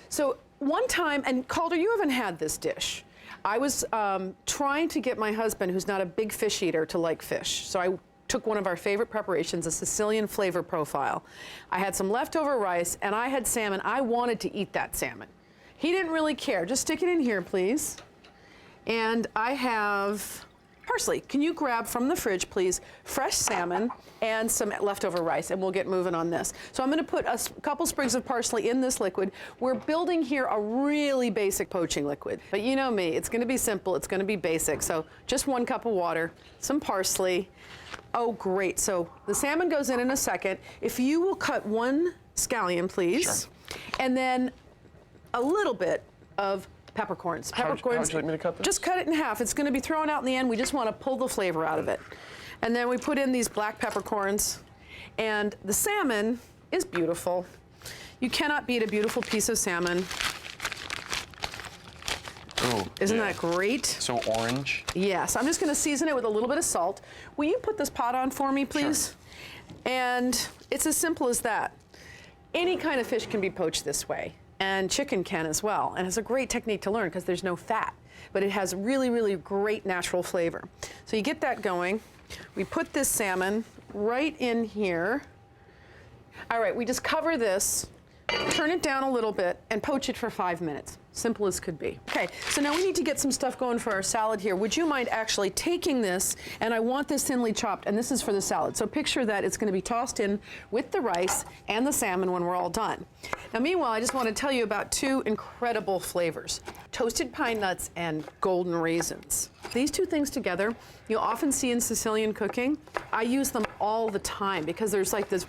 So one time, and Calder, you haven't had this dish. I was trying to get my husband, who's not a big fish eater, to like fish. So I took one of our favorite preparations, a Sicilian flavor profile. I had some leftover rice, and I had salmon. I wanted to eat that salmon. He didn't really care. Just stick it in here, please. And I have parsley. Can you grab from the fridge, please, fresh salmon and some leftover rice, and we'll get moving on this. So I'm gonna put a couple sprigs of parsley in this liquid. We're building here a really basic poaching liquid. But you know me, it's gonna be simple, it's gonna be basic. So just 1 cup of water, some parsley. Oh, great. So the salmon goes in a second. If you will cut 1 scallion, please. Sure. And then a little bit of peppercorns. Peppercorns. How would you like me to cut this? Just cut it in half. It's going to be thrown out in the end. We just want to pull the flavor out of it. And then we put in these black peppercorns. And the salmon is beautiful. You cannot beat a beautiful piece of salmon. Oh, Isn't that great? So orange. Yes. I'm just going to season it with a little bit of salt. Will you put this pot on for me, please? Sure. And it's as simple as that. Any kind of fish can be poached this way. And chicken can as well. And it's a great technique to learn because there's no fat, but it has really, really great natural flavor. So you get that going. We put this salmon right in here. All right, we just cover this, turn it down a little bit, and poach it for 5 minutes. Simple as could be. Okay, so now we need to get some stuff going for our salad here. Would you mind actually taking this, and I want this thinly chopped, and this is for the salad. So picture that it's gonna be tossed in with the rice and the salmon when we're all done. Now meanwhile, I just wanna tell you about 2 incredible flavors, toasted pine nuts and golden raisins. These 2 things together, you'll often see in Sicilian cooking. I use them all the time because there's like this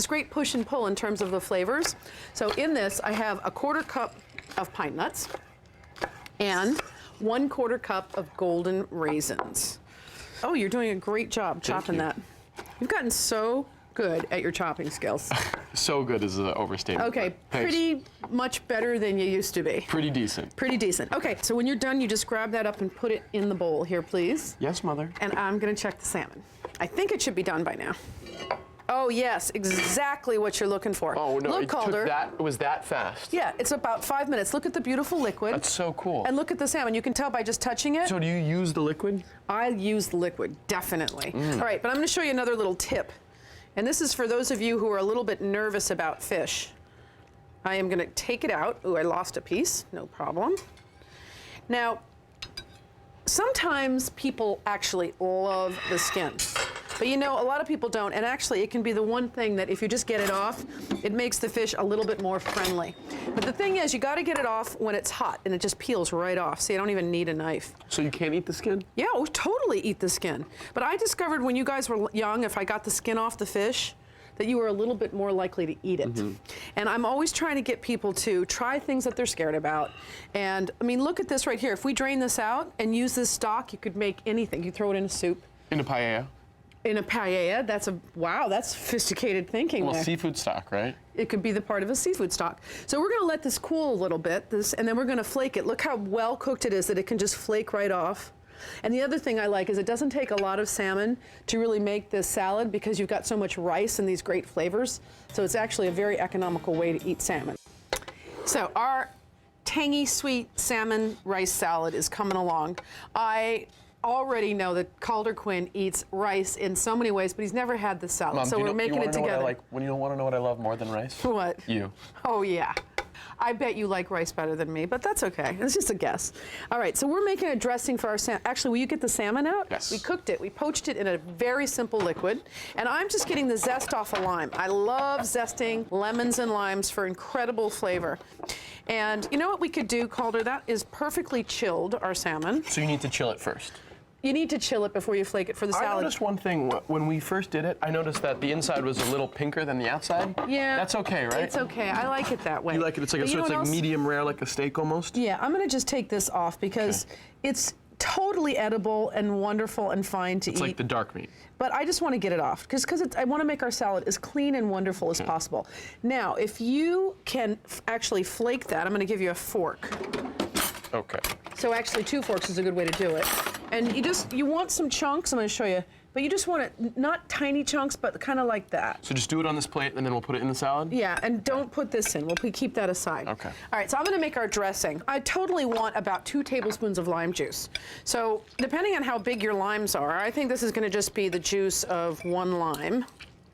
great push and pull in terms of the flavors. So in this, I have a 1/4 cup of pine nuts and 1/4 cup of golden raisins. Oh, you're doing a great job chopping that. You've gotten so good at your chopping skills. So good is an overstatement. Okay, pretty much better than you used to be. Pretty decent. Pretty decent. Okay, so when you're done, you just grab that up and put it in the bowl here, please. Yes, Mother. And I'm gonna check the salmon. I think it should be done by now. Oh yes, exactly what you're looking for. Oh no, look, it Calder. it was that fast. Yeah, it's about 5 minutes. Look at the beautiful liquid. That's so cool. And look at the salmon. You can tell by just touching it. So do you use the liquid? I use the liquid, definitely. All right, but I'm gonna show you another little tip. And this is for those of you who are a little bit nervous about fish. I am gonna take it out. Ooh, I lost a piece, no problem. Now, sometimes people actually love the skin. But you know, a lot of people don't, and actually it can be the one thing that if you just get it off, it makes the fish a little bit more friendly. But the thing is, you gotta get it off when it's hot, and it just peels right off, so you don't even need a knife. So you can't eat the skin? Yeah, we totally eat the skin. But I discovered when you guys were young, if I got the skin off the fish, that you were a little bit more likely to eat it. And I'm always trying to get people to try things that they're scared about. And I mean, look at this right here. If we drain this out and use this stock, you could make anything. You throw it in a soup. In a paella? In a paella, wow, that's sophisticated thinking. Well, there. seafood stock, right? It could be the part of a seafood stock. So we're gonna let this cool a little bit, and then we're gonna flake it. Look how well cooked it is that it can just flake right off. And the other thing I like is it doesn't take a lot of salmon to really make this salad because you've got so much rice and these great flavors. So it's actually a very economical way to eat salmon. So our tangy sweet salmon rice salad is coming along. I already know that Calder Quinn eats rice in so many ways, but he's never had this salad. Mom, so we're making it together. When you want to know what I love more than rice? What? You. Oh yeah. I bet you like rice better than me, but that's okay. It's just a guess. All right, so we're making a dressing for our salmon. Actually, will you get the salmon out? Yes. We cooked it. We poached it in a very simple liquid, and I'm just getting the zest off a lime. I love zesting lemons and limes for incredible flavor. And you know what we could do, Calder? That is perfectly chilled, our salmon. So you need to chill it first. You need to chill it before you flake it for the salad. I noticed one thing. When we first did it, I noticed that the inside was a little pinker than the outside. Yeah. That's okay, right? It's okay. I like it that way. You like it? It's like, so it's like medium rare, like a steak almost? Yeah, I'm going to just take this off because it's totally edible and wonderful and fine to eat. It's like the dark meat. But I just want to get it off because I want to make our salad as clean and wonderful as possible. Now, if you can actually flake that, I'm going to give you a fork. Okay. So actually 2 forks is a good way to do it. And you want some chunks. I'm going to show you but you just want it not tiny chunks, but kind of like that. So just do it on this plate, and then we'll put it in the salad? Yeah, and don't put this in. We'll keep that aside. Okay. All right, so I'm gonna make our dressing. I totally want about 2 tablespoons of lime juice. So depending on how big your limes are, I think this is gonna just be the juice of 1 lime.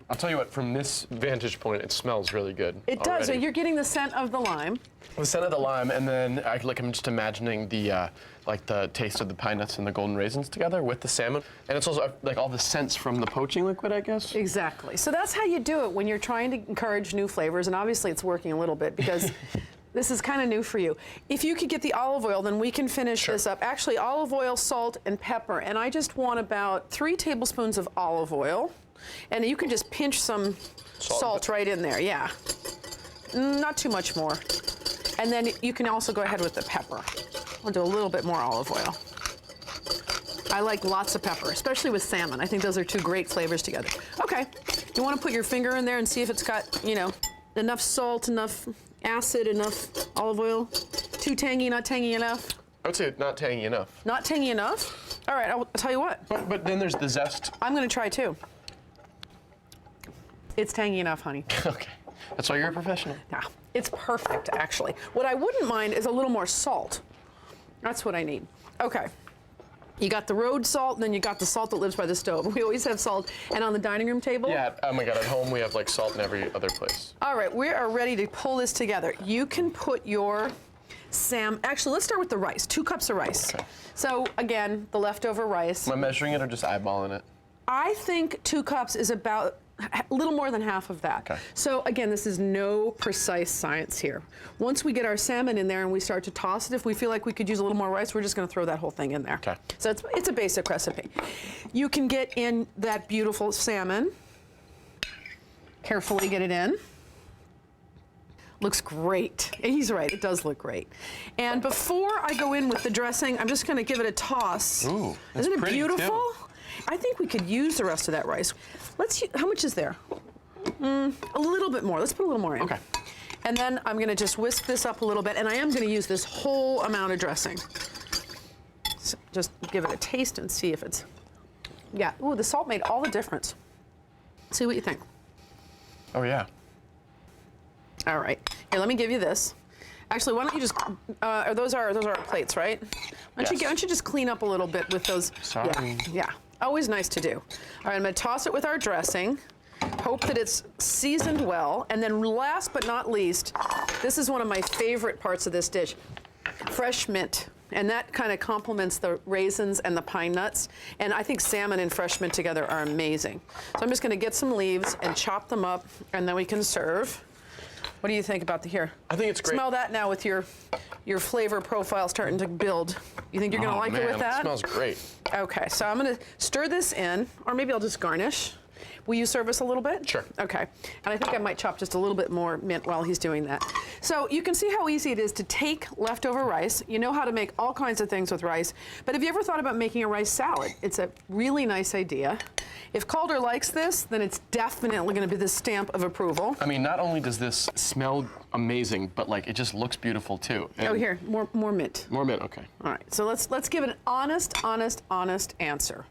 I'll tell you what, from this vantage point, it smells really good. It does, so already. you're getting the scent of the lime. The scent of the lime, and then I'm just imagining the like the taste of the pine nuts and the golden raisins together with the salmon, and it's also like all the scents from the poaching liquid, I guess. Exactly. So that's how you do it when you're trying to encourage new flavors, and obviously it's working a little bit because this is kind of new for you. If you could get the olive oil, then we can finish this up. Actually, olive oil, salt, and pepper, and I just want about 3 tablespoons of olive oil, and you can just pinch some salt right in there. Yeah, not too much more. And then you can also go ahead with the pepper. I'll do a little bit more olive oil. I like lots of pepper, especially with salmon. I think those are 2 great flavors together. Okay, you want to put your finger in there and see if it's got, you know, enough salt, enough acid, enough olive oil. Too tangy, not tangy enough? I would say not tangy enough. Not tangy enough? All right, I'll tell you what. But then there's the zest. I'm going to try too. It's tangy enough, honey. Okay, that's why you're a professional. Yeah, it's perfect, actually. What I wouldn't mind is a little more salt. That's what I need. Okay. You got the road salt, and then you got the salt that lives by the stove. We always have salt. And on the dining room table? Yeah, oh my God, at home we have like salt in every other place. All right, we are ready to pull this together. You can put your actually, let's start with the rice, 2 cups of rice. Okay. So again, the leftover rice. Am I measuring it or just eyeballing it? I think 2 cups is about a little more than half of that. Okay. So again, this is no precise science here. Once we get our salmon in there and we start to toss it, if we feel like we could use a little more rice, we're just going to throw that whole thing in there. Okay. So it's a basic recipe. You can get in that beautiful salmon. Carefully get it in. Looks great. He's right, it does look great. And before I go in with the dressing, I'm just going to give it a toss. Ooh, that's Isn't it pretty, beautiful? too. I think we could use the rest of that rice. How much is there? A little bit more. Let's put a little more in. Okay. And then I'm going to just whisk this up a little bit, and I am going to use this whole amount of dressing. So just give it a taste and see if it's, yeah. Ooh, the salt made all the difference. See what you think. Oh yeah. All right. Here, let me give you this. Actually, why don't you just, those are our plates, right? Why don't you just clean up a little bit with those? Sorry. Yeah. Always nice to do. All right, I'm going to toss it with our dressing. Hope that it's seasoned well. And then last but not least, this is one of my favorite parts of this dish, fresh mint. And that kind of complements the raisins and the pine nuts. And I think salmon and fresh mint together are amazing. So I'm just going to get some leaves and chop them up, and then we can serve. What do you think about here? I think it's great. Smell that now with your flavor profile starting to build. You think you're going to like it with that? It smells great. Okay, so I'm going to stir this in, or maybe I'll just garnish. Will you serve us a little bit? Sure. Okay. And I think I might chop just a little bit more mint while he's doing that. So you can see how easy it is to take leftover rice. You know how to make all kinds of things with rice. But have you ever thought about making a rice salad? It's a really nice idea. If Calder likes this, then it's definitely going to be the stamp of approval. I mean, not only does this smell amazing, but like it just looks beautiful too. And Oh, here, more mint. More mint, okay. All right, so let's give it an honest answer.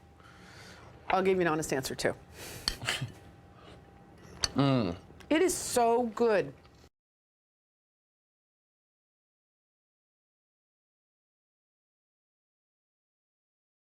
I'll give you an honest answer too. It is so good.